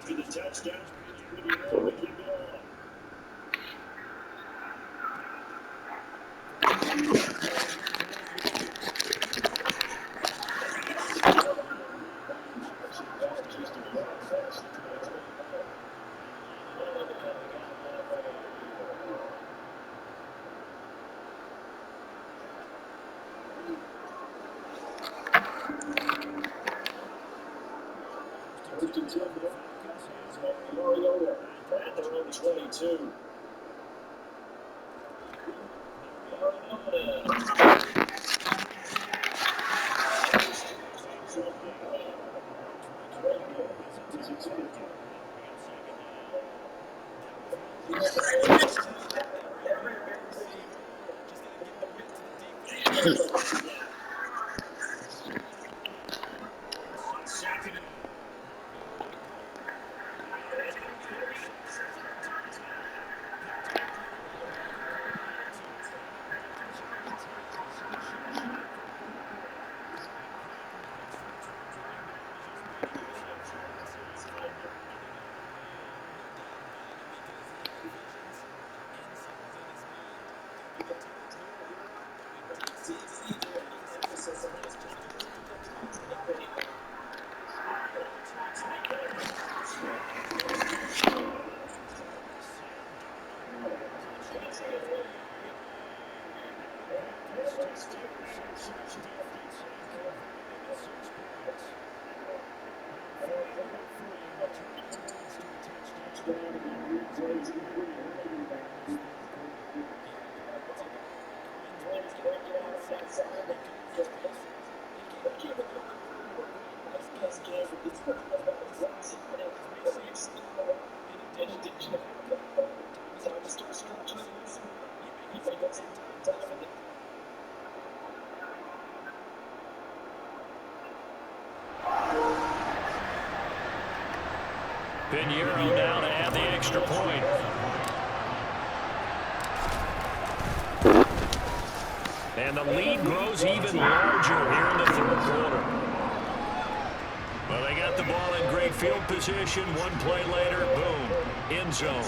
To the touchdown. At their own 22. Pinheiro now to add the extra point. And the lead grows even larger here in the third quarter. Well, they got the ball in great field position. One play later, boom, end zone.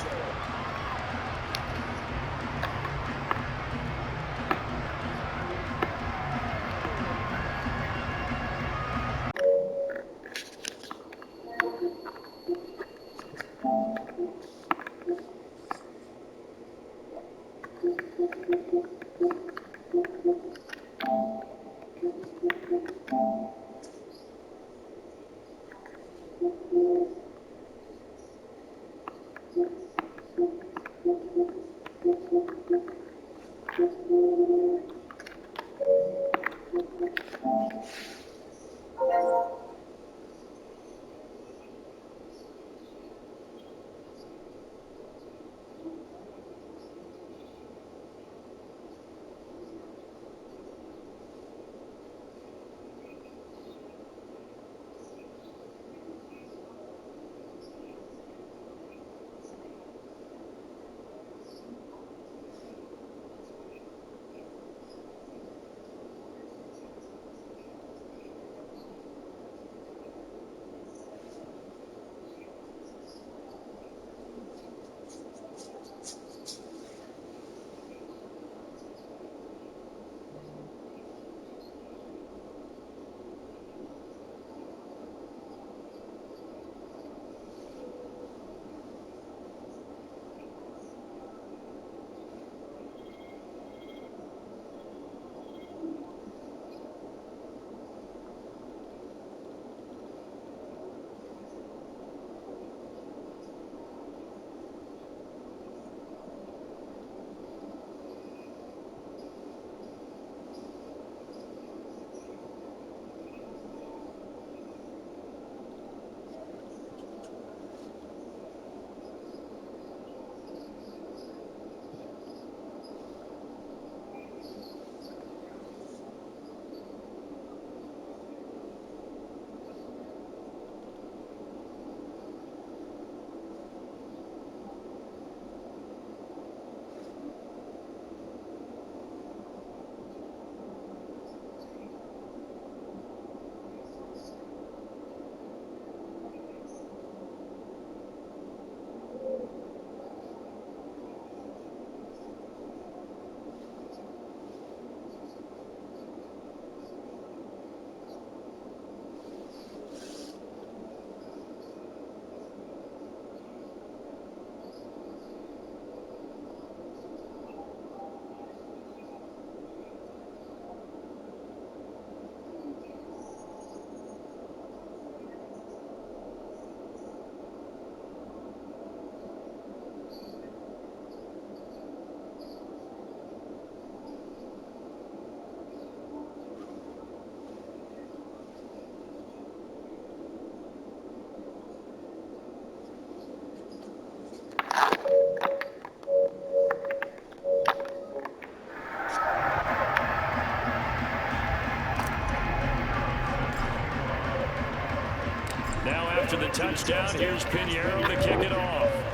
Now after the touchdown, here's Pinheiro to kick it off.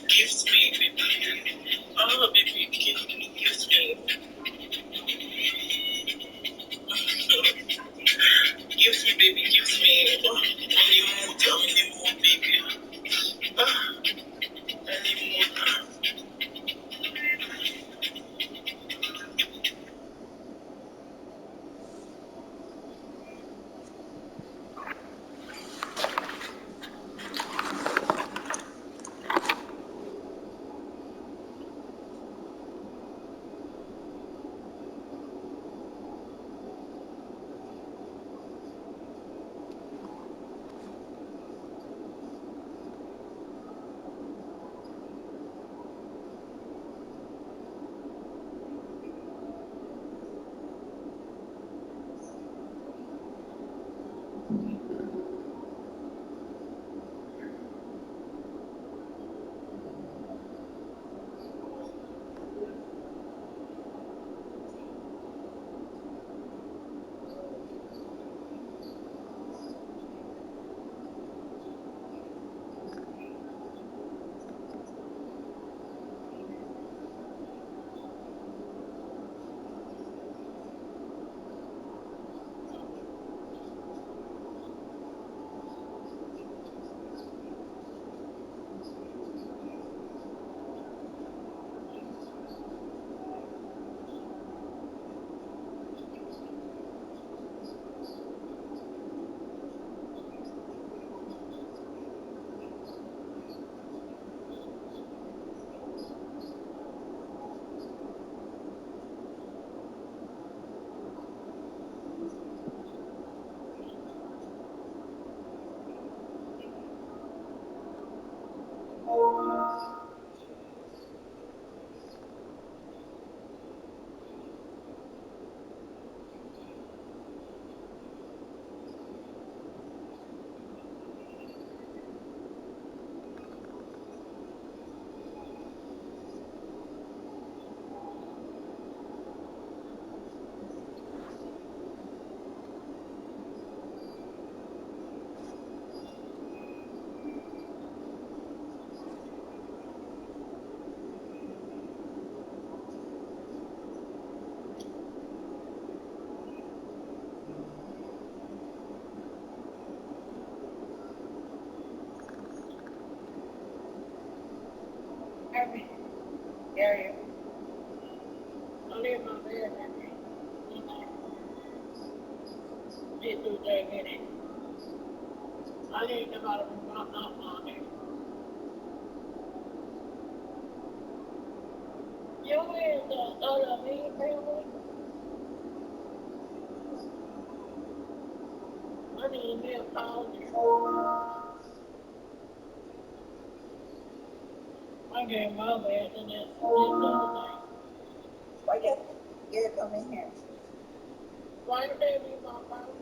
gives me, oh, baby, gives me, baby, gives me, oh, I need more time, I need more, baby. I need more time. Area. I live my bed that day. Did 2 minutes. I didn't know about it from not on it. You is the other me family? I need me a call. I gave my bed to this other thing. Why you get come in here? Why did they leave my phone?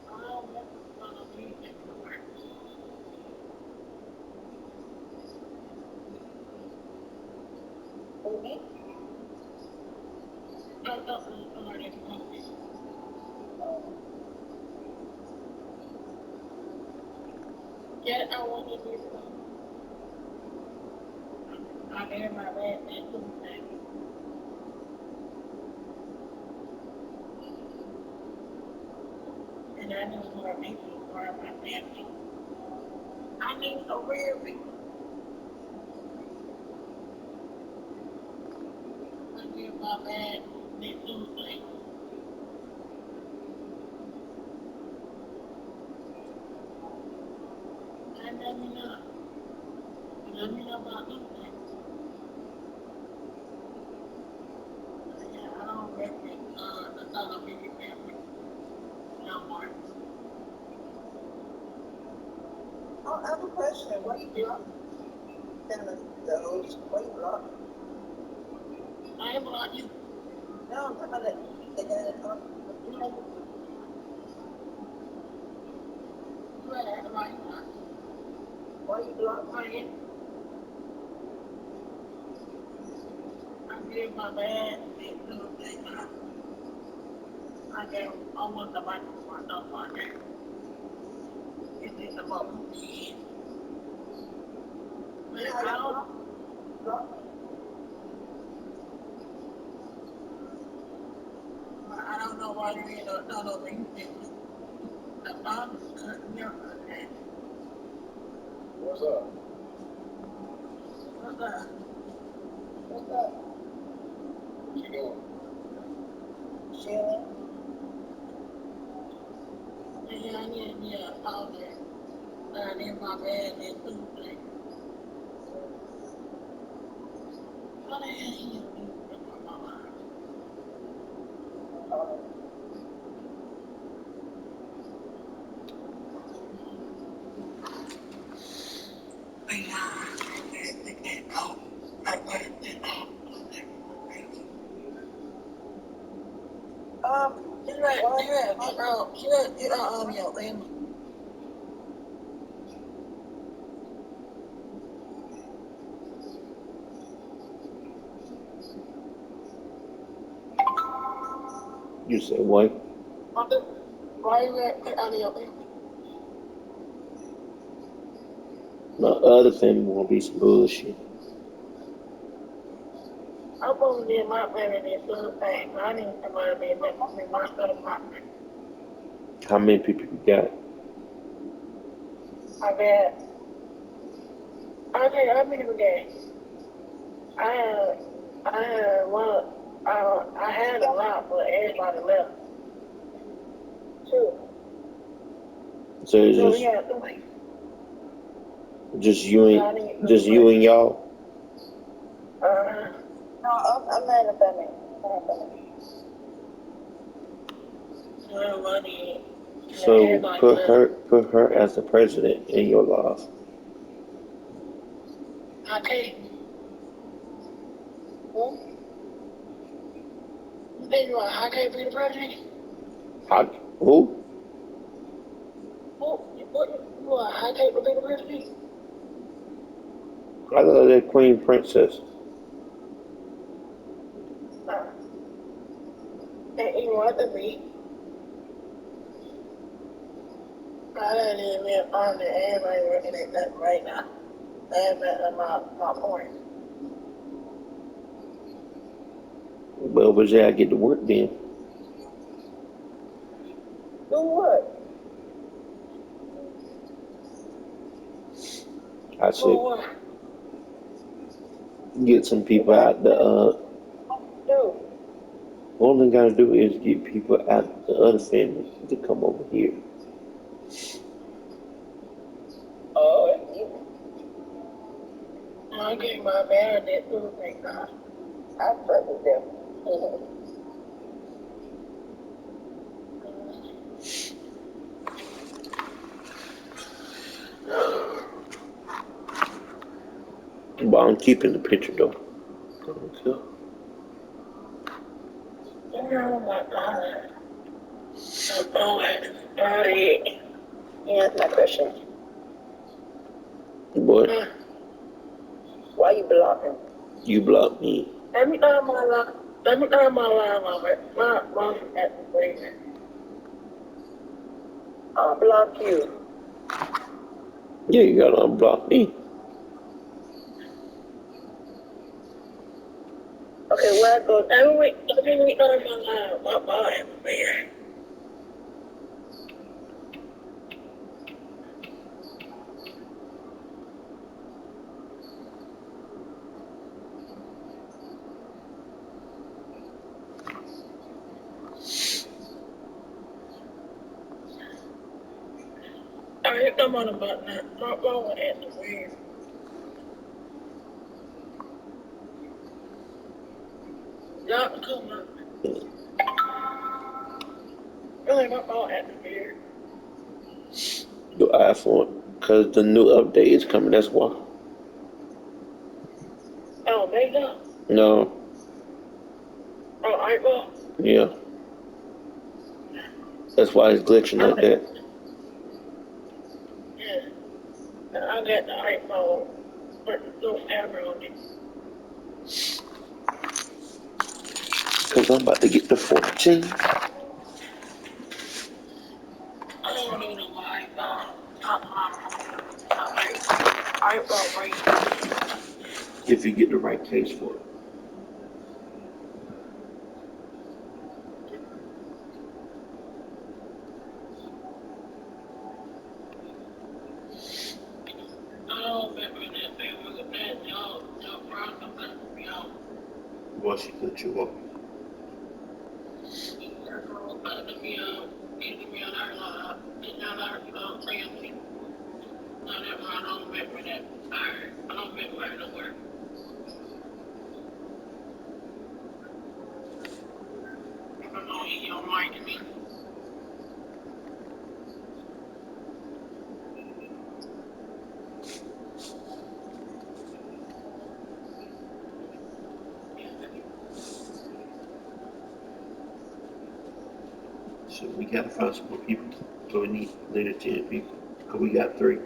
I don't know if gonna be anymore. Who, me? I thought it was somebody coming. Yet I wanted to do something. I gave my bed that Tuesday. And I need more people for my family. I need a real people. I gave my bed that Tuesday. And let me know about Tuesday. Yeah, I don't reckon the other big family no more. Oh, I have a question. Why you block the host? Why you block? I am like you. No, I'm talking about the guy that talked. You had right now. Why you block? Right. I gave my bad that Tuesday. I gave almost the microphone up on there. It's just about me. But I don't. What's up? What's up? What you doing? Chilling. Yeah, I need to be a father. I need my bed and Tuesday. What the hell he do with my mama? They can't go. Like, where did they go? You're right, you're your family. You said what? Why you out of your family? My other family won't be some bullshit. I'm supposed to be in my family and do the thing. I need somebody to be in my family. How many people you got? I bet. Okay, I've been there. I had one. I had a lot, but everybody left. Two. So it's So we had three. just you So I and need just you and y'all. No, I'm not in the family. So money. So Everybody left. put her as the president in your life. I can't. Hmm? You think what? I can't be the president? I who? What? I can't be the president? I thought that Queen Princess. And you want to be. I don't even on the everybody working at that right now. That's my point. Well, but yeah, I get to work then. Do what? I So said what? get some people out the Do. all they gotta do is get people out the other family to come over here. Oh, it's you. I gave my man that too, thank God. I fuck with them. But I'm keeping the picture though. Okay. Oh my God. I'm going party. Yeah, that's my question. Boy, Why you blocking? you blocked me. Let me know my line. Let me know my line over. My mom at the freezer. I'll block you. Yeah, you gotta unblock me. Okay, where I go? Let me know my line. My mom at the freezer. I ain't no more about that. My mom at the freezer. Y'all can come up. Really, my mom at the freezer. The iPhone, cause the new update is coming. That's why. Oh, they go. No, Oh, I go. yeah, that's why it's glitching like that. Yeah. I got the iPhone. But no camera on it. Cause I'm about to get the 14. I don't need no iPhone. iPhone right. If you get the right case for it. while she cut you off. So we gotta find some more people. So we need at least 10 people. Cause we got 3.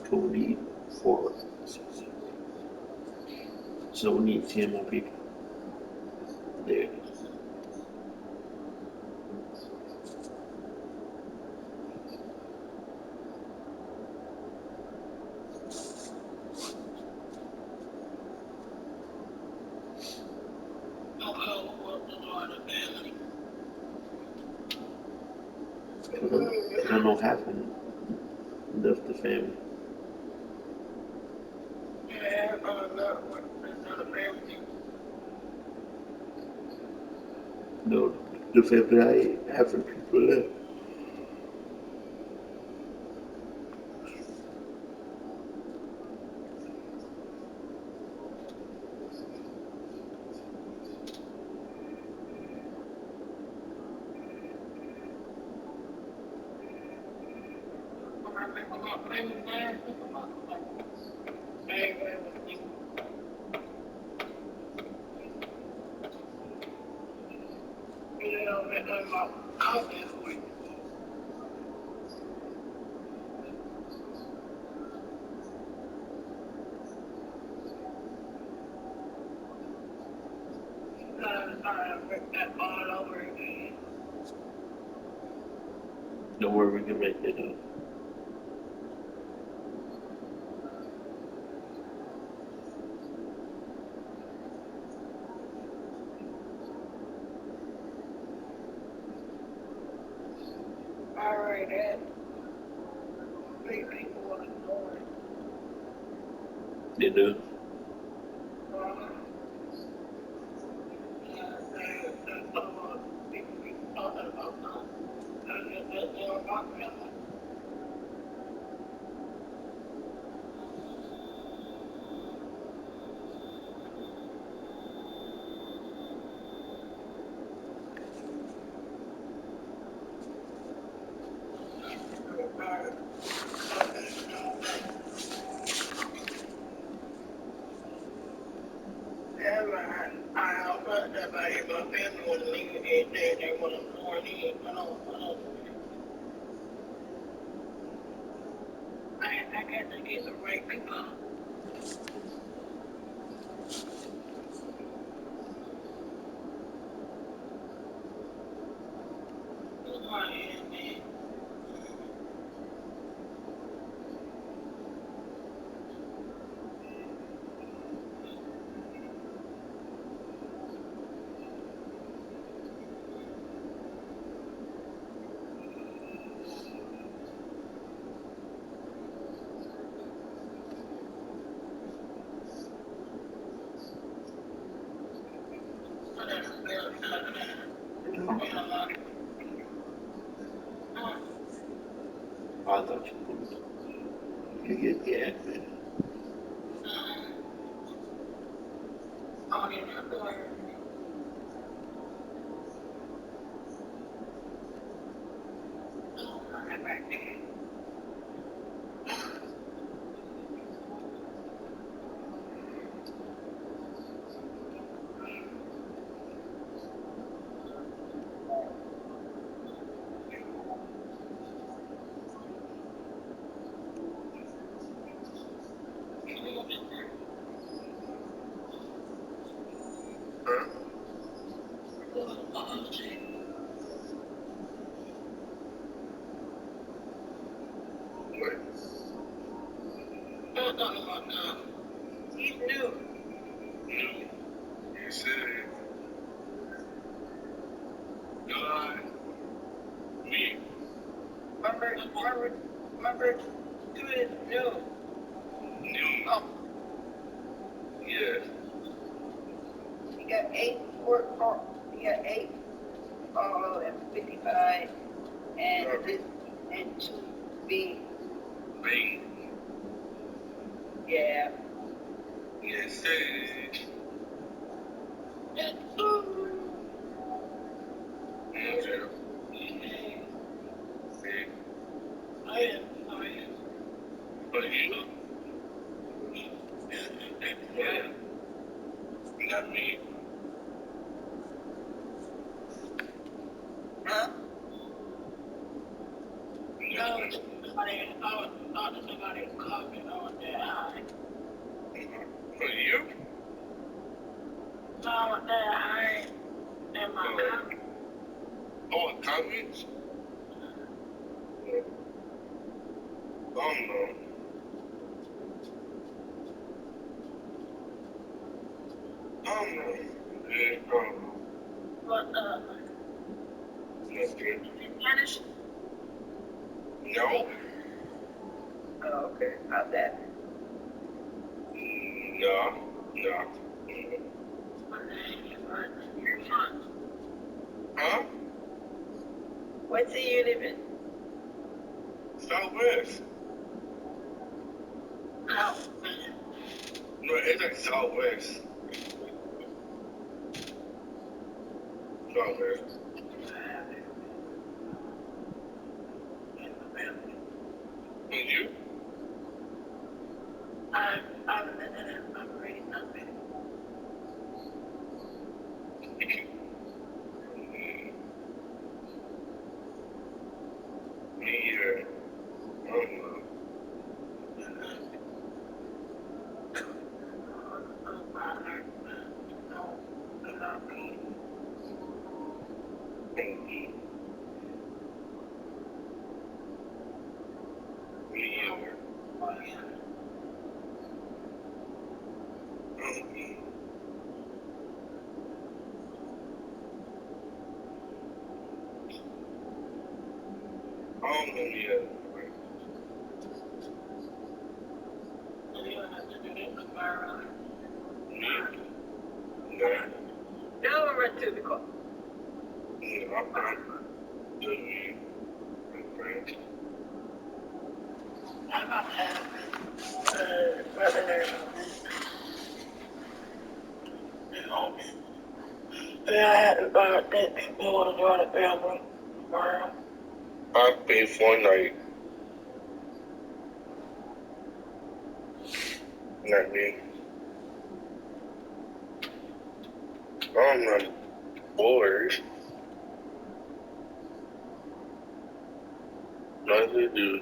So we need 4. So we need 10 more people. There. Cause I know half of them left the family. No, the family I half of people left. Don't worry, we can make it up. They do. I thought you get the admin. number 2 is new. New. Oh, Yeah. you got 8 you got 8 and 55 and this and 2B. B. Yeah. Yes, sir. That's Yes, sir. See? I am sorry. But you? Yeah. Not me. Huh? No, somebody comment on that high. For you? No, that high in my comment. Oh, comments? No. No. Yeah, But, that's good. Spanish? No? Oh, okay. How's that? No. No. Huh? What city you live in? Southwest. No. No, it's like Southwest. Southwest. And you? I'm reading something. Me either. I don't know. Me either. I don't know yet. No, run to the car. Yeah, I'm not. To me. Okay. I'm about to have brother yeah, I had to think people want to join the family. I pay Fortnite. Not me. I'm not bored. Nothing to do.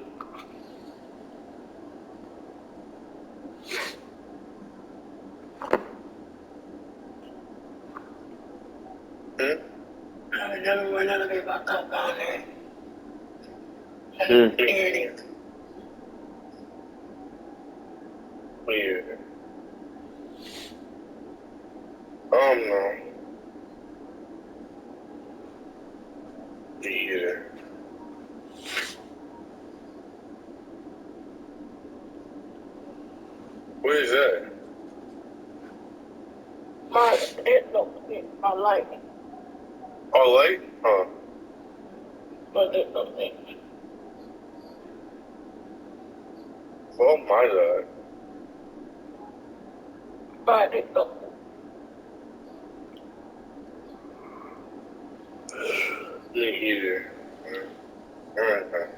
I remember when I gave my cup down there. Hmm. Earrings. Weird. No. Yeah. Where is that? I like it, Oh, like? Huh. but it don't think. Oh my God. But it don't. Me either. Alright.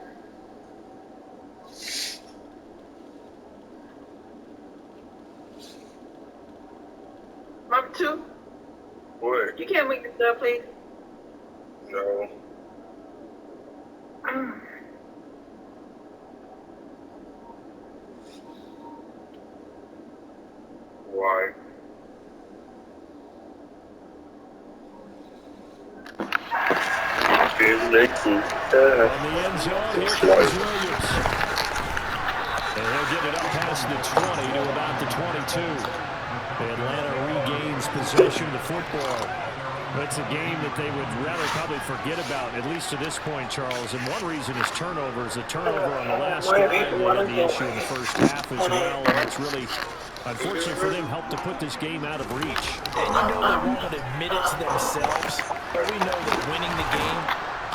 Number 2, What? you can't make this up, please. No. Why? On the end zone, here comes Williams. And he'll get it up past the 20 to about the 22. Atlanta regains possession of the football. It's a game that they would rather probably forget about, at least to this point, Charles. And one reason is turnovers. A turnover on the last drive, they had the issue in the first half as well. And it's really, unfortunate for them, helped to put this game out of reach. And you know they won't admit it to themselves, but we know that winning the game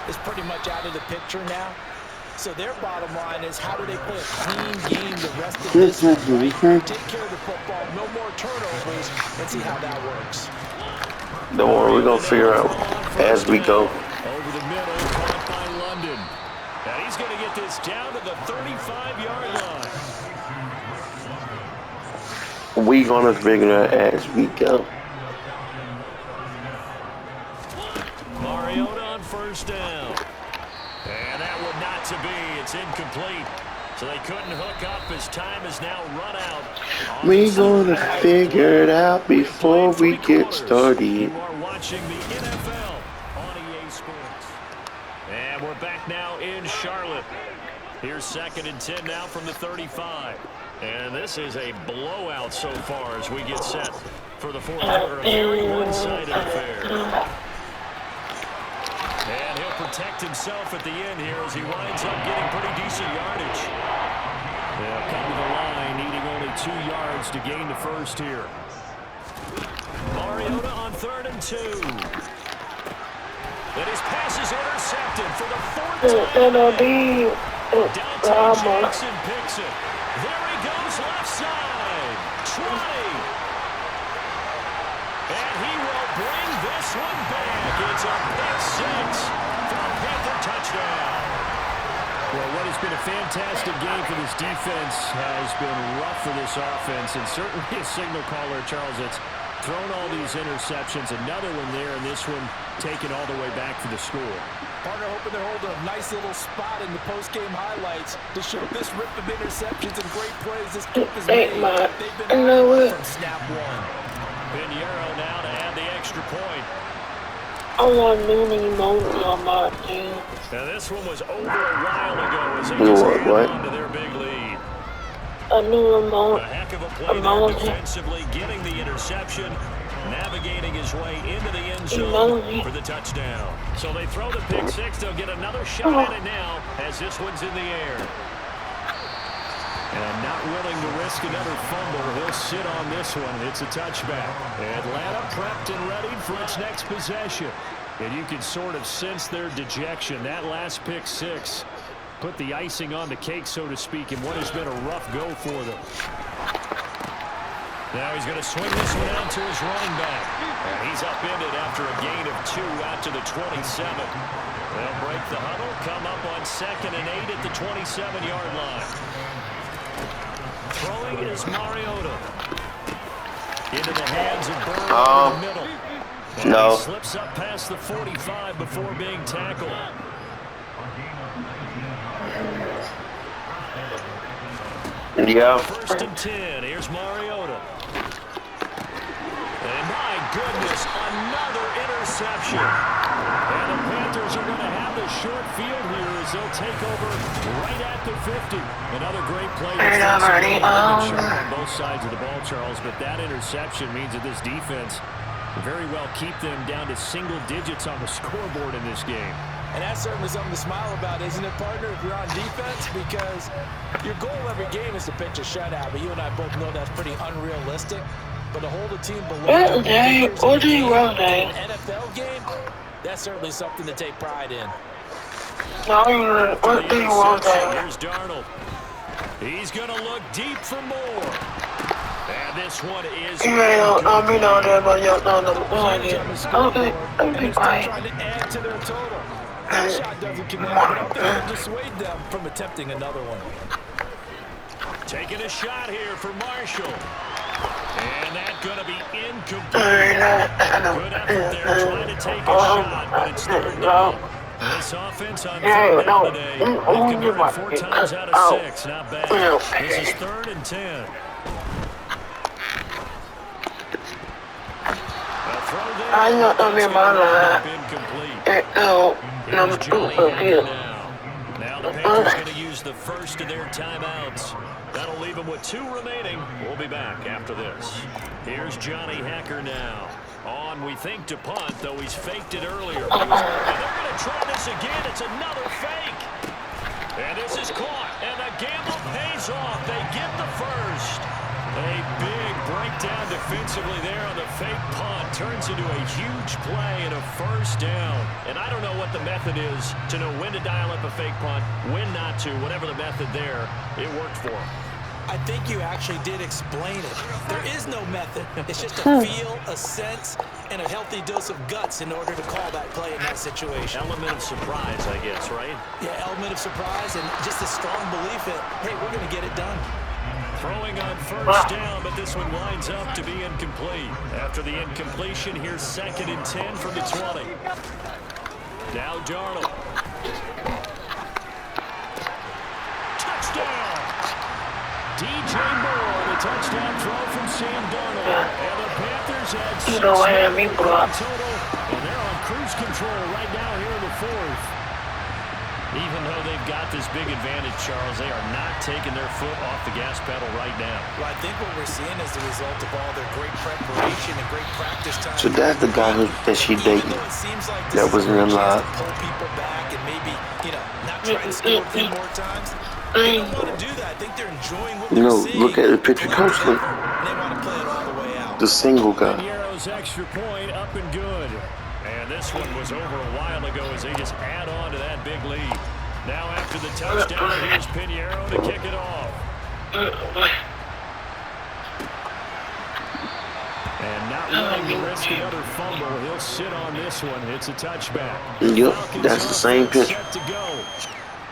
is pretty much out of the picture now. So their bottom line is, how do they play a clean game the rest of this week, right? Take care of the football, no more turnovers, and see how that works. Don't worry, we're going to figure out as we go. Over the middle, caught by London. And he's going to get this down to the 35-yard line. We're going to figure it out as we go. Mariota on first down. And that one not to be. It's incomplete. So they couldn't hook up as time is now run out. We're going to figure it out before we get started. You are watching the NFL on EA Sports. And we're back now in Charlotte. Here's 2nd and 10 now from the 35. And this is a blowout so far as we get set for the fourth quarter. A very one-sided affair. And he'll protect himself at the end here as he winds up getting pretty decent yardage. They'll come to the line, needing only 2 yards to gain the first here. Mariota on 3rd and 2. And his pass is intercepted for the 4th time. Downtown Jackson picks it. There he goes, left side. Trotting. And he will bring this one back. It's a pick 6 for a Panther touchdown. Well, what has been a fantastic game for this defense has been rough for this offense, and certainly a signal caller, Charles, that's thrown all these interceptions. Another one there, and this one taken all the way back for the score. Partner hoping they're holding a nice little spot in the post-game highlights to show this rip of interceptions and great plays this kick has made. They've been on from snap one. Pinheiro now to add the extra point. I want Mooney Mooney on my team. Now this one was over a while ago as they just held on to their big lead. I knew him on. A heck of a play there defensively, getting the interception, navigating his way into the end zone for the touchdown. So they throw the pick 6. They'll get another shot at it now as this one's in the air. And not willing to risk another fumble, he'll sit on this one. It's a touchback. Atlanta prepped and ready for its next possession. And you can sort of sense their dejection. That last pick 6 put the icing on the cake, so to speak, in what has been a rough go for them. Now he's going to swing this one out to his running back. And he's upended after a gain of 2 out to the 27. They'll break the huddle, come up on 2nd and 8 at the 27-yard line. Throwing is Mariota. Into the hands of Burrow in the middle. And he slips up past the 45 before being tackled. Yeah. 1st and 10. Here's Mariota. And my goodness, another interception. And the Panthers are going to have the short field here as they'll take over right at the 50. Another great play. On both sides of the ball, Charles, but that interception means that this defense very well keep them down to single digits on the scoreboard in this game. And that's certainly something to smile about, isn't it, partner, if you're on defense? Because your goal every game is to pitch a shutout, but you and I both know that's pretty unrealistic. But to hold a team below an NFL game, that's certainly something to take pride in. Here's Darnold. He's going to look deep for more. And this one is trying to add to their total. That shot doesn't connect, but they'll dissuade them from attempting another one. Taking a shot here for Marshall. And that's going to be incomplete. Good effort there trying to take a shot, but it's 3rd down. This offense on 3rd down today, they've converted 4 times out of 6. Not bad. This is 3rd and 10. Now the Panthers going to use the first of their timeouts. That'll leave them with 2 remaining. We'll be back after this. Here's Johnny Hacker now On, we think, to punt, though he's faked it earlier. And they're going to try this again. It's another fake. And this is caught. And the gamble pays off. They get the first. A big breakdown defensively there on the fake punt. Turns into a huge play and a first down. And I don't know what the method is to know when to dial up a fake punt, when not to. Whatever the method there, it worked for him. I think you actually did explain it. There is no method. It's just a feel, a sense, and a healthy dose of guts in order to call that play in that situation. Element of surprise, I guess, right? Yeah, element of surprise and just a strong belief that, hey, we're going to get it done. Throwing on first down, but this one winds up to be incomplete. After the incompletion, here's 2nd and 10 from the 20. Now Darnold. Touchdown! DJ Moore, the touchdown throw from Sam Darnold. And the Panthers had 6 total, and they're on cruise control right now here in the 4th. Even though they've got this big advantage, Charles, they are not taking their foot off the gas pedal right now. Well, I think what we're seeing is the result of all their great preparation and great practice time. So that's the guy that she dated. That wasn't in live. Pull people back and maybe, not try to score 10 more times. They don't want to do that. I think they're enjoying what they're seeing. Look at the picture closely. They want to play it all the way out. The single guy. Pinheiro's extra point up and good. And this one was over a while ago as they just add on to that big lead. Now after the touchdown, here's Pinheiro to kick it off. And not willing to risk another fumble, he'll sit on this one. It's a touchback. Yep, that's the same picture. Set to go.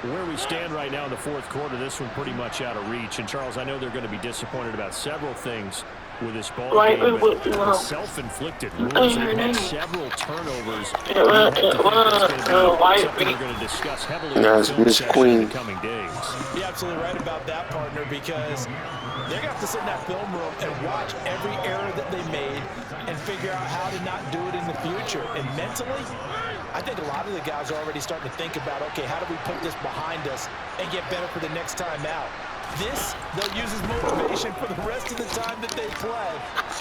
Where we stand right now in the 4th quarter, this one pretty much out of reach. And Charles, I know they're going to be disappointed about several things with this ball game, but the self-inflicted wounds. They've had several turnovers. You have to think that's going to be something we're going to discuss heavily in the coming days. You're absolutely right about that, partner, because they're going to have to sit in that film room and watch every error that they made and figure out how to not do it in the future. And mentally, I think a lot of the guys are already starting to think about, okay, how do we put this behind us and get better for the next time out? This, they'll use as motivation for the rest of the time that they play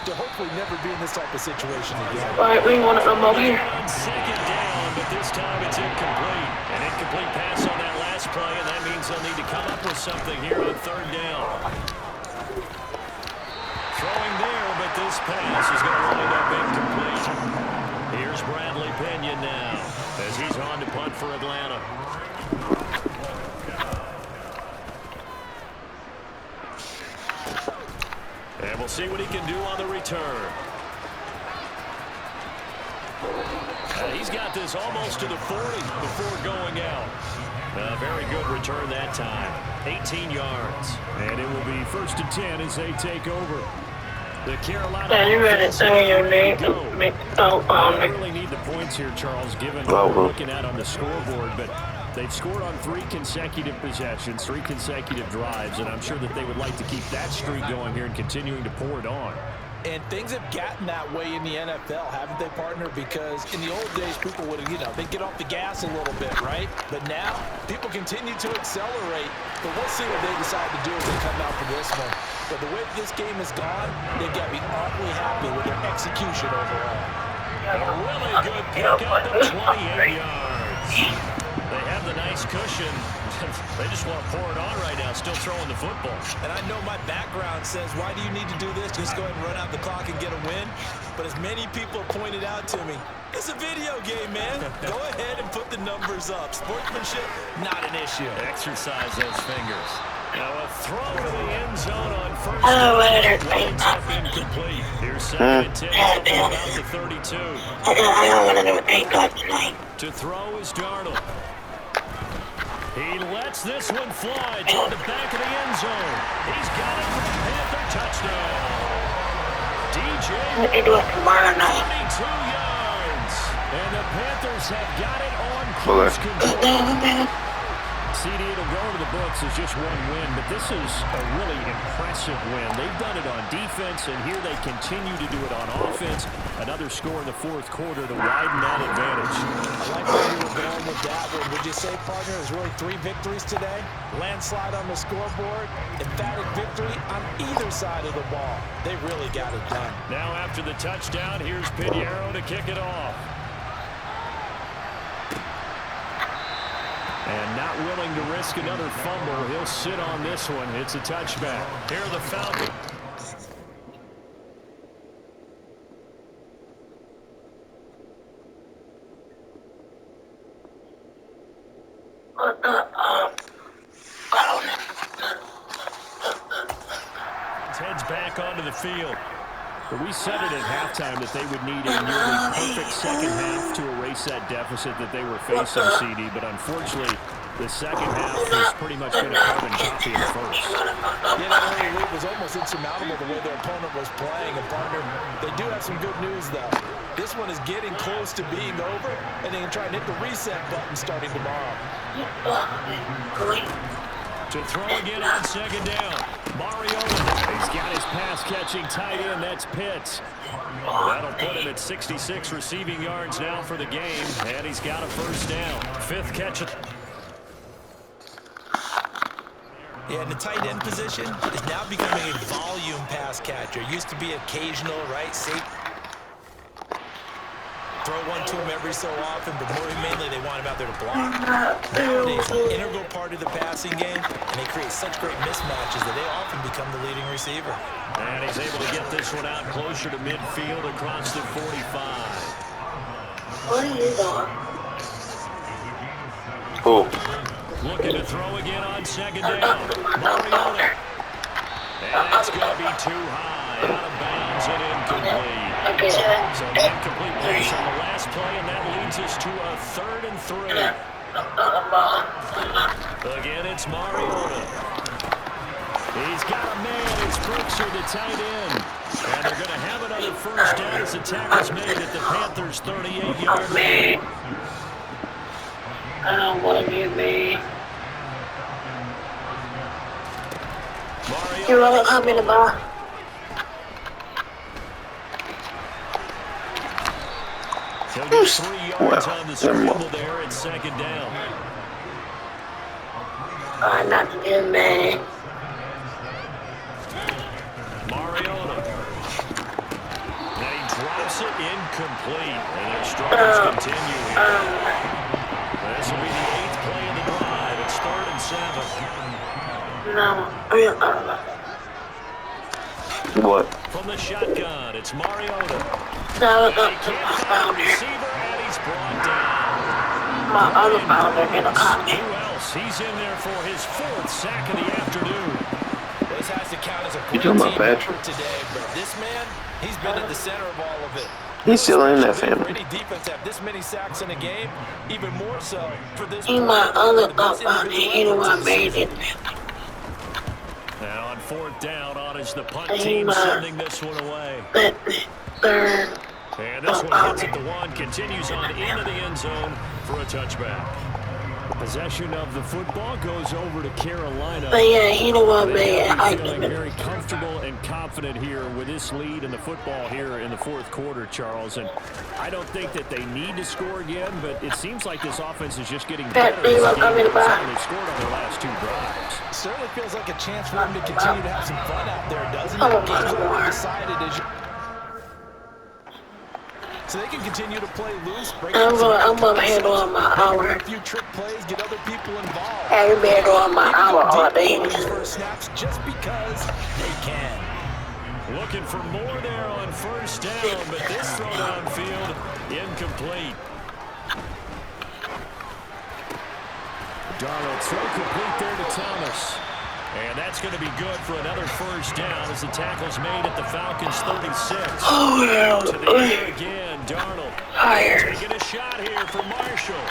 to hopefully never be in this type of situation again. All right, we want to come over here. On 2nd down, but this time it's incomplete. An incomplete pass on that last play, and that means they'll need to come up with something here on 3rd down. Throwing there, but this pass is going to wind up incomplete. Here's Bradley Pinion now as he's on to punt for Atlanta. And we'll see what he can do on the return. He's got this almost to the 40 before going out. A very good return that time. 18 yards. And it will be 1st and 10 as they take over. The Carolina You ready to say your name? I really need the points here, Charles, given what we're looking at on the scoreboard. But they've scored on 3 consecutive possessions, 3 consecutive drives, and I'm sure that they would like to keep that streak going here and continuing to pour it on. And things have gotten that way in the NFL, haven't they, partner? Because in the old days, people would, they'd get off the gas a little bit, right? But now, people continue to accelerate. But we'll see what they decide to do as they come out for this one. But the way this game has gone, they've got to be awfully happy with their execution overall. A really good pickup of 28 yards. They have the nice cushion. They just want to pour it on right now, still throwing the football. And I know my background says, why do you need to do this? Just go ahead and run out the clock and get a win. But as many people pointed out to me, it's a video game, man. Go ahead and put the numbers up. Sportsmanship, not an issue. Exercise those fingers. Now a throw to the end zone on 1st winds up incomplete. Here's 2nd and 10 from about the 32. I don't want to do a tonight. To throw is Darnold. He lets this one fly toward the back of the end zone. He's got it for the Panther touchdown. DJ We can do it tomorrow night. 22 yards. And the Panthers have got it on cruise control. CD, it'll go to the books as just one win, but this is a really impressive win. They've done it on defense, and here they continue to do it on offense. Another score in the fourth quarter to widen that advantage. I like where you were going with that one. Would you say, partner, there's really 3 victories today? Landslide on the scoreboard, emphatic victory on either side of the ball. They really got it done. Now after the touchdown, here's Pinheiro to kick it off. And not willing to risk another fumble. He'll sit on this one. It's a touchback. Here are the Falcons. Heads back onto the field. But we said it at halftime that they would need a nearly perfect second half to erase that deficit that they were facing, CD. But unfortunately, the second half has pretty much been a carbon copy of the first. Yeah, that early lead was almost insurmountable the way their opponent was playing. And, partner, they do have some good news, though. This one is getting close to being over, and they can try and hit the reset button starting tomorrow. To throw again on second down. Mariota, he's got his pass-catching tight end. That's Pitts. That'll put him at 66 receiving yards now for the game, and he's got a first down. 5th catch. Yeah, and the tight end position is now becoming a volume pass catcher. Used to be occasional, right? Throw one to him every so often, but more mainly they want him out there to block. Nowadays, an integral part of the passing game, and they create such great mismatches that they often become the leading receiver. And he's able to get this one out closer to midfield across the 45. What are you doing? Oh. Looking to throw again on second down. Mariota. And that's going to be too high. Out of bounds and incomplete. So an incomplete pass on the last play, and that leads us to a 3rd and 3. Again, it's Mariota. He's got a man. It's Brooks or the tight end. And they're going to have another first down as the tackle's made at the Panthers' 38-yard line. I don't want to get me. You want to come in the bar? He'll get 3 yards on the scramble there at second down. Not to get me. Mariota. Now he drops it incomplete. And their struggles continue here. This will be the 8th play of the drive. It's 3rd and 7. No. What? From the shotgun, it's Mariota. No, He can't find the receiver, and he's brought down. my other founder in a copy. Who else? He's in there for his 4th sack of the afternoon. This has to count as a great talking about team Patrick? effort today, but this man, he's been at the center of all of it. He's still in that For family. any defense to have this many sacks in a game, even more so for this. In my other founder, anyone made it. Now on 4th down, on is the punt team sending this one away. Third. And this one hits at the 1, continues on into the end zone for a touchback. Possession of the football goes over to Carolina. But yeah, he the one made it. They're feeling very comfortable and confident here with this lead in the football here in the 4th quarter, Charles. And I don't think that they need to score again, but it seems like this offense is just getting better. They've scored on their last 2 drives. Certainly feels like a chance for them to continue to have some fun out there, doesn't it? Games are decided as you... So they can continue to play loose, break I'm gonna handle on my hour. a few trick plays, get other people involved. I've been on my hour all day. First snaps just because they can. Looking for more there on 1st down, but this throw downfield incomplete. Darnold throw complete there to Thomas. And that's going to be good for another first down as the tackle's made at the Falcons' 36. To the air again, Darnold taking a shot here for Marshall.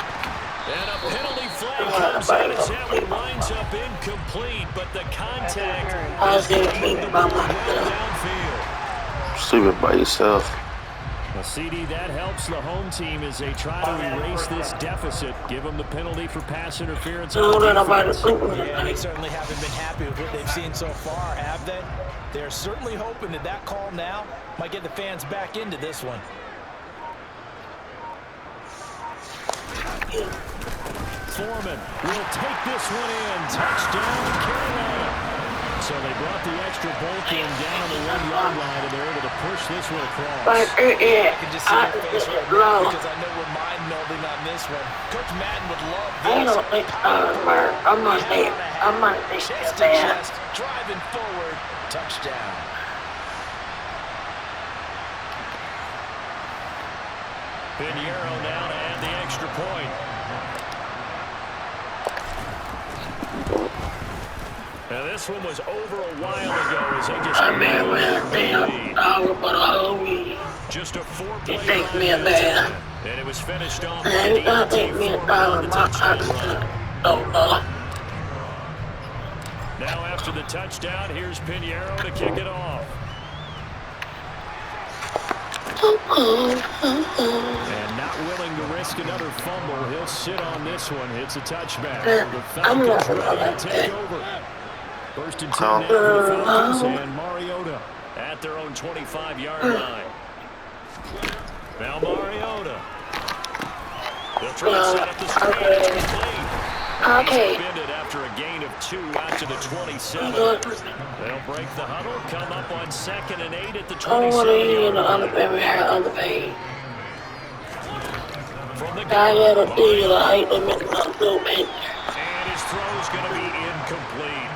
And a penalty flag comes in as that one winds up incomplete, but the contact is going to move the ball well downfield. Sleeping by yourself. Well, CD, that helps the home team as they try to erase this deficit. Give them the penalty for pass interference on defense. Yeah, they certainly haven't been happy with what they've seen so far, have they? They're certainly hoping that that call now might get the fans back into this one. Foreman will take this one in. Touchdown, Carolina. So they brought the extra bulk in down on the 1-yard line, and they're able to push this one across. I can just see their face right now because I know we're mind melding on this one. Coach Madden would love this. I don't think I'm gonna think Chest it's to bad. chest, driving forward, touchdown. Pinheiro now to add the extra point. Now this one was over a while ago as they just I mean, well, damn, I was about a whole week. just a 4-play It takes me a drive, bad. and it was finished off by And I think me DT a Foreman on dollar the my touchdown pocket. run. Oh, Now after the touchdown, here's Pinheiro to kick it off. And not willing to risk another fumble, he'll sit on this one. It's a touchback. The Falcons ready to take over. First and 10 now for the Falcons and Mariota at their own 25-yard line. Now Mariota. They'll try to set up the screen. It's complete. okay. Suspended after a gain of 2 out to the 27. They'll break the huddle, come up on 2nd and 8 at the 27. I want to hear the other baby hair on the page. From the I got a deal. I hate to make a little picture. and his throw's going to be incomplete.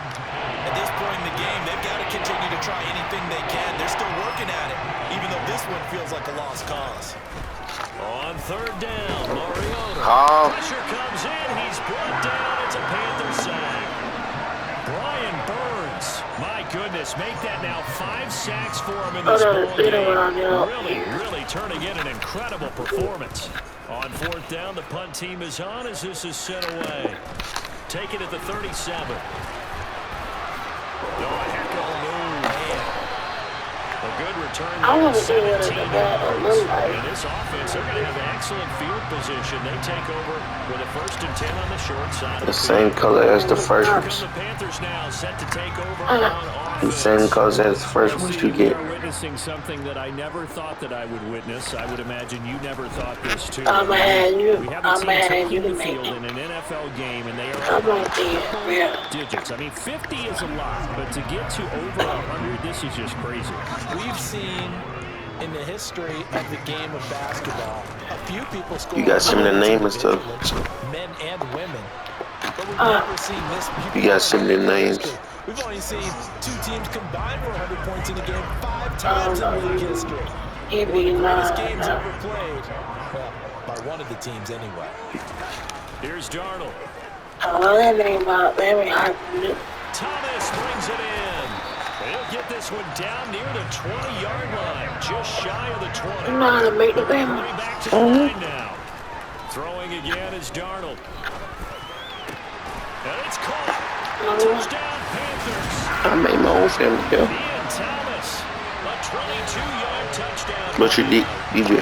At this point in the game, they've got to continue to try anything they can. They're still working at it, even though this one feels like a lost cause. On 3rd down, Mariota. Call. Pressure comes in. He's brought down. It's a Panther sack. Brian Burns. My goodness, make that now 5 sacks for him in this ball game. Really turning in an incredible performance. On 4th down, the punt team is on as this is sent away. Take it at the 37. Oh, a heck of a move. A good return I there, want to do it as a 17 bad yards. little And this offense, they're going to have excellent field position. They take over with a 1st and 10 on the short side. The same color as the first Here one. come the Panthers now, set to take over on The offense. same color as the first one you We get. are witnessing something that I never thought that I would witness. I would imagine you never thought this too. I'm mad you. We have a I'm team mad taking you the to make field it. in an NFL game, and they I'm are gonna see it. Yeah. digits. I mean, 50 is a lot, but to get to over 100, this is just crazy. We've seen in the history of the game of basketball a few people score. You got some of the name and stuff. Men and women. But we've never seen this. You got some of the names. We've only seen 2 teams combine for 100 points in a game 5 times in league history. He One be of the greatest games lying. ever played. Well, by one of the teams anyway. Here's Darnold. Oh, that ain't about very hard to do. Thomas brings it in. He'll get this one down near the 20-yard line, just shy of the 20. You know how to make the family. Way back to the line now. Throwing again is Darnold. And it's caught. Touchdown, Panthers. I made my own family go. Ian Thomas, a 22-yard touchdown. But you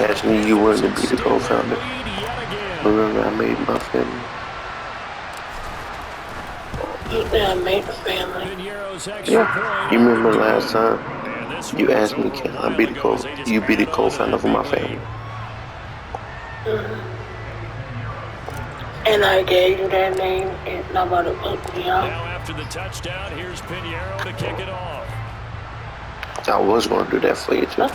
ask me, you wanted to be the co-founder. Lead yet again. Remember, I made my family. Yeah, make the family. Pinheiro's extra Yeah. point. You remember last time And this you one asked was me, over can a I while be the ago as they just you be the ran on to co-founder that for my big family? lead. And I gave you that name and nobody put me out. Now after the touchdown, here's Pinheiro to kick it off. I was going to do that for you too.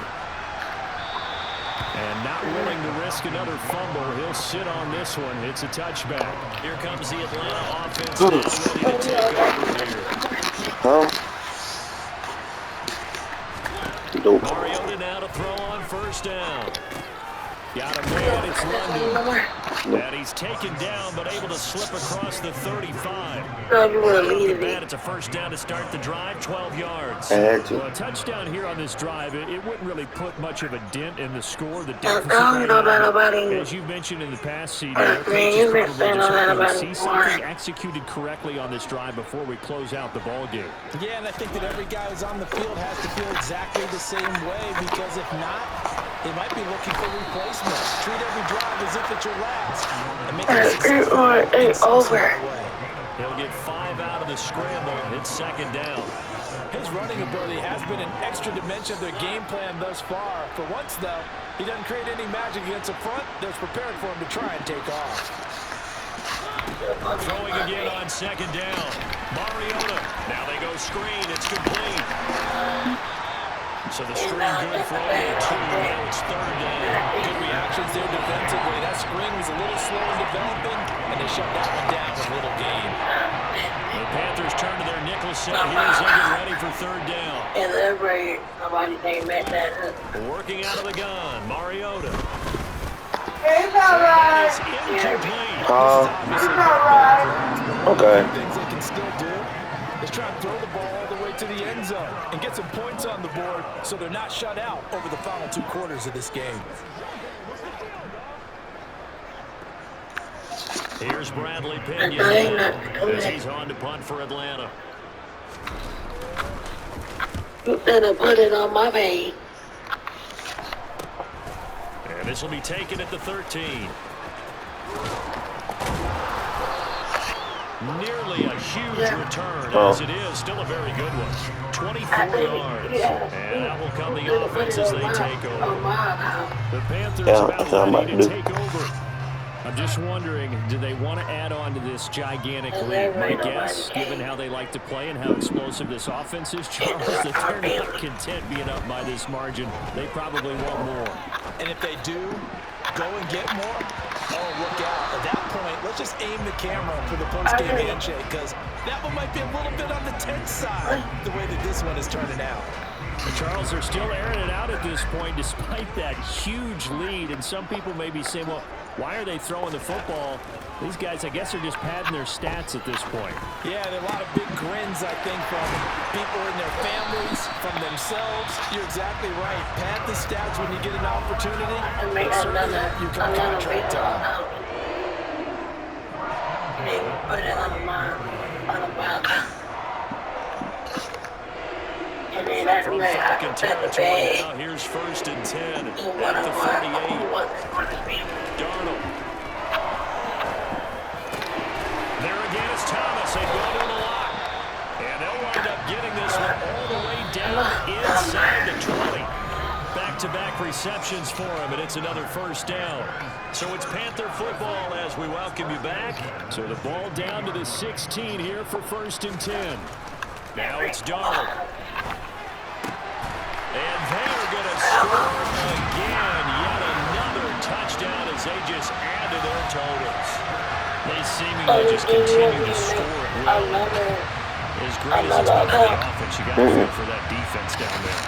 And not willing to risk another fumble, he'll sit on this one. It's a touchback. Here comes the Atlanta offense now, ready to take over here. Huh? Nope. Mariota now to throw on 1st down. Got a man, it's London. And he's taken down, but able to slip across the 35. No, you would have Look leave at that, it. it's a 1st down to start the drive, 12 yards. I had to. Well, a touchdown here on this drive, it wouldn't really put much of a dent in the score. The I deficit don't know right now, about nobody. as you've mentioned in the past, CD, Man, our coaches you probably been saying just all that hoping to about see it something before. executed correctly on this drive before we close out the ball game. Yeah, and I think that every guy who's on the field has to feel exactly the same way, because if not, He might be looking for replacement. Treat every drive as if it's your last. And make it successful in some small way. He'll get 5 out of the scramble. It's second down. His running ability has been an extra dimension of their game plan thus far. For once, though, he doesn't create any magic against the front that's prepared for him to try and take off. Throwing again on second down. Mariota. Now they go screen. It's complete. So the screen good for only 2. Now it's third down. Good reactions there defensively. That screen was a little slow in developing, and they shut that one down with little gain. The Panthers turn to their nickel set here as they get ready for third down. Working out of the gun. Mariota. It's alright. It's incomplete. Okay. Things they can still do is try and throw the ball all the way to the end zone and get some points on the board so they're not shut out over the final 2 quarters of this game. Here's Bradley Pinion as he's on to punt for Atlanta. You better put it on my face. And this will be taken at the 13. Nearly a huge return, as it is still a very good one. 24 yards. And that will come the offense as they take over. The Panthers about ready to take over. I'm just wondering, do they want to add on to this gigantic lead? My guess, given how they like to play and how explosive this offense is, Charles, that they're not content being up by this margin. They probably want more. And if they do go and get more, oh, look out. At that point, let's just aim the camera for the post-game handshake, because that one might be a little bit on the tense side, the way that this one is turning out. And Charles, they're still airing it out at this point despite that huge lead. And some people may be saying, well, why are they throwing the football? These guys, I guess, are just padding their stats at this point. Yeah, there are a lot of big grins, I think, from people in their families, from themselves. You're exactly right. Pad the stats when you get an opportunity. But certainly you come contract time. Put it on the From Falcon territory now, here's 1st and 10 at the 48. Darnold. There again is Thomas. They go to the lock. And they'll wind up getting this one all the way down inside the 20. Back-to-back receptions for him, and it's another 1st down. So it's Panther football as we welcome you back. So the ball down to the 16 here for 1st and 10. Now it's Darnold. And they're going to score again. Yet another touchdown as they just add to their totals. They seemingly just continue to score at will. As great as it's been for the offense, you got to feel for that defense down there.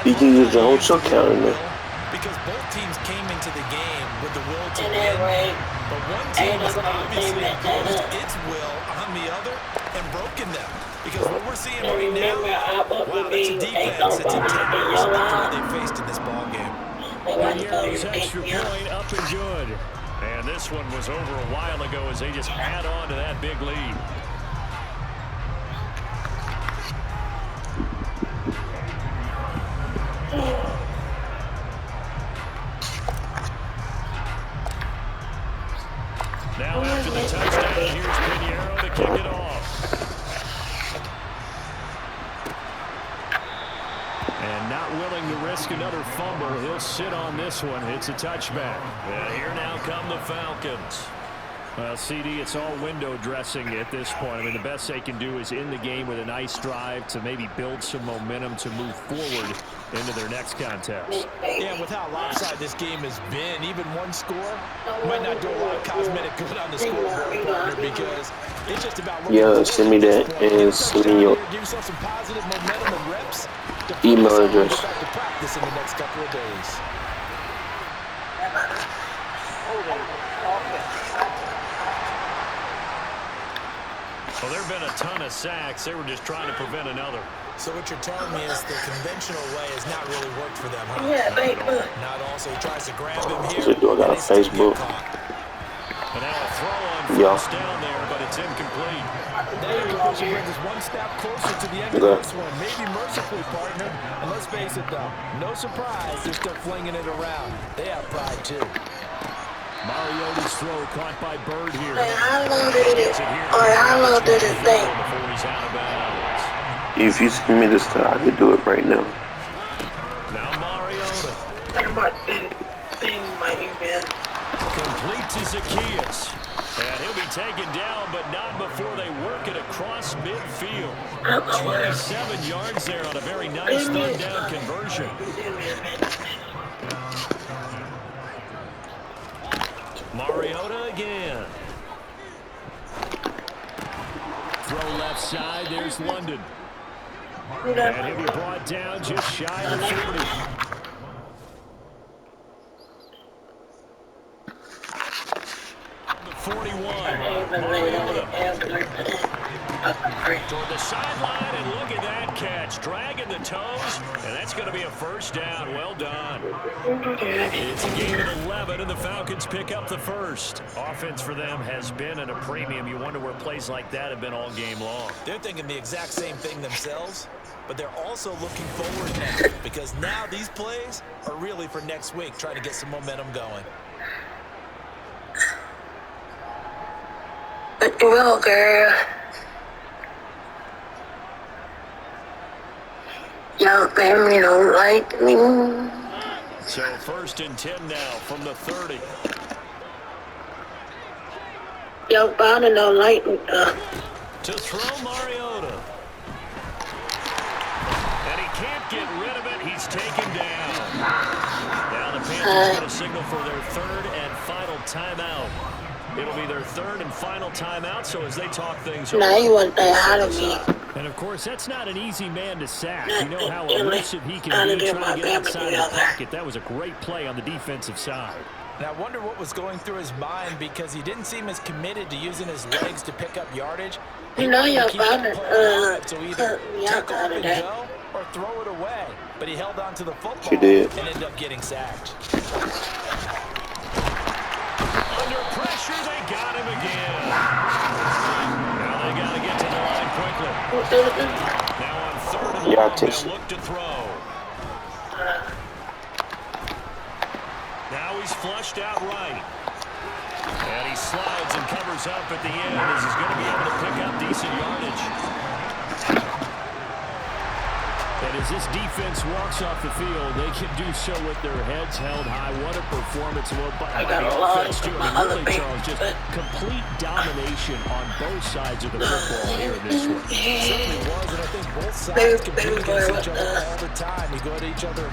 You can use the whole chuck count in there. Because both teams came into the game with the will to win. But one team has obviously imposed its will on the other and broken them. Because what we're seeing right now, wow, that's a defense that's in 10 years of what they faced in this ballgame. Here's extra point up and good. And this one was over a while ago as they just add on to that big lead. Now after the touchdown, here's Pinheiro to kick it off. And not willing to risk another fumble, he'll sit on this one. It's a touchback. And here now come the Falcons. Well, CD, it's all window dressing at this point. I mean, the best they can do is in the game with a nice drive to maybe build some momentum to move forward into their next contest. Yeah, with how lopsided this game has been, even one score might not do a lot of cosmetic good on the scoreboard, partner, because it's just about looking send me that and send me your give yourself some positive momentum and reps to email address. get back to practice in the next couple of days. Well, there have been a ton of sacks. They were just trying to prevent another. So what you're telling me is the conventional way has not really worked for them, huh? Yeah, Not all. So he tries to grab him here. So do I got a Facebook? And now a throw on first down there, but it's It's incomplete. That incompletion brings us one step closer to the end of this one. Maybe mercifully, partner. And let's face it, though, no surprise they're still flinging it around. They have pride, too. Mariota's throw caught by Bird here. How long did it take? Before he's out of bounds. If you send me this stuff, I could do it right now. Now Mariota. Complete to Zacchaeus. And he'll be taken down, but not before they work it across midfield. 27 yards there on a very nice third down conversion. Mariota again. Throw left side. There's London. And he'll be brought down just shy of 40. The 41. Mariota. Toward the sideline, and look at that catch. Dragging the toes, and that's going to be a first down. Well done. It's a game of 11, and the Falcons pick up the first. Offense for them has been at a premium. You wonder where plays like that have been all game long. They're thinking the exact same thing themselves, but they're also looking forward now because now these plays are really for next week, trying to get some momentum going. But you will, girl. Your family don't like me. So 1st and 10 now from the 30. Your father don't like me. To throw Mariota. And he can't get rid of it. He's taken down. Now the Panthers get a signal for their third and final timeout. It'll be their third and final timeout, so as they talk things over. Now you want that out of me. And, of course, that's not an easy man to sack. You know how elusive he can be trying to get outside the pocket. That was a great play on the defensive side. And I wonder what was going through his mind because he didn't seem as committed to using his legs to pick up yardage. You know your father, so either take off and go or throw it away. But he held on to the football and ended up getting sacked. Under pressure, they got him again. Now they got to get to the line quickly. Now on 3rd and long, they'll look to throw. Now he's flushed out right. And he slides and covers up at the end as he's going to be able to pick up decent yardage. And as this defense walks off the field, they can do so with their heads held high. What a performance by the offense, too. I mean, really, Charles, just complete domination on both sides of the football here in this one. It certainly was, and I think both sides compete against each other all the time. You go at each other.